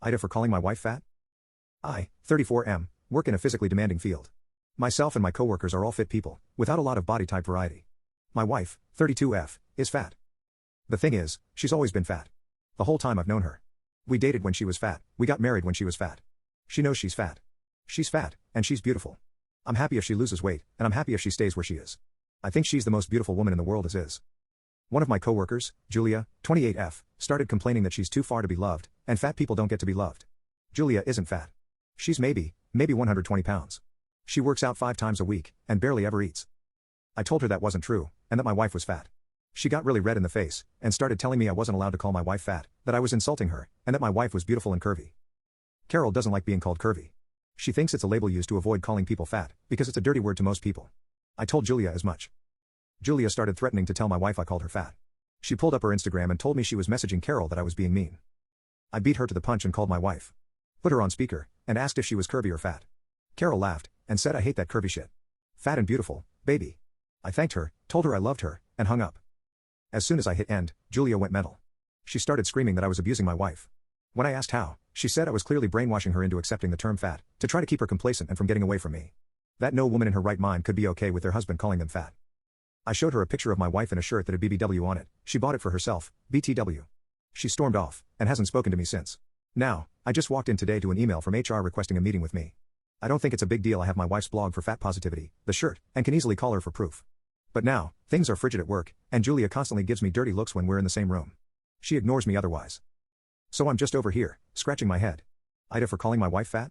AITA for calling my wife fat? I, 34M, work in a physically demanding field. Myself and my coworkers are all fit people, without a lot of body type variety. My wife, 32F, is fat. The thing is, she's always been fat. The whole time I've known her. We dated when she was fat, we got married when she was fat. She knows she's fat. She's fat, and she's beautiful. I'm happy if she loses weight, and I'm happy if she stays where she is. I think she's the most beautiful woman in the world as is. One of my coworkers, Julia, 28F, started complaining that she's too far to be loved, and fat people don't get to be loved. Julia isn't fat. She's maybe 120 pounds. She works out 5 times a week, and barely ever eats. I told her that wasn't true, and that my wife was fat. She got really red in the face, and started telling me I wasn't allowed to call my wife fat, that I was insulting her, and that my wife was beautiful and curvy. Carol doesn't like being called curvy. She thinks it's a label used to avoid calling people fat, because it's a dirty word to most people. I told Julia as much. Julia started threatening to tell my wife I called her fat. She pulled up her Instagram and told me she was messaging Carol that I was being mean. I beat her to the punch and called my wife. Put her on speaker, and asked if she was curvy or fat. Carol laughed, and said I hate that curvy shit. Fat and beautiful, baby. I thanked her, told her I loved her, and hung up. As soon as I hit end, Julia went mental. She started screaming that I was abusing my wife. When I asked how, she said I was clearly brainwashing her into accepting the term fat, to try to keep her complacent and from getting away from me. That no woman in her right mind could be okay with their husband calling them fat. I showed her a picture of my wife in a shirt that had BBW on it. She bought it for herself, BTW. She stormed off, and hasn't spoken to me since. Now, I just walked in today to an email from HR requesting a meeting with me. I don't think it's a big deal I have my wife's blog for fat positivity, the shirt, and can easily call her for proof. But now, things are frigid at work, and Julia constantly gives me dirty looks when we're in the same room. She ignores me otherwise. So I'm just over here, scratching my head. AITA for calling my wife fat?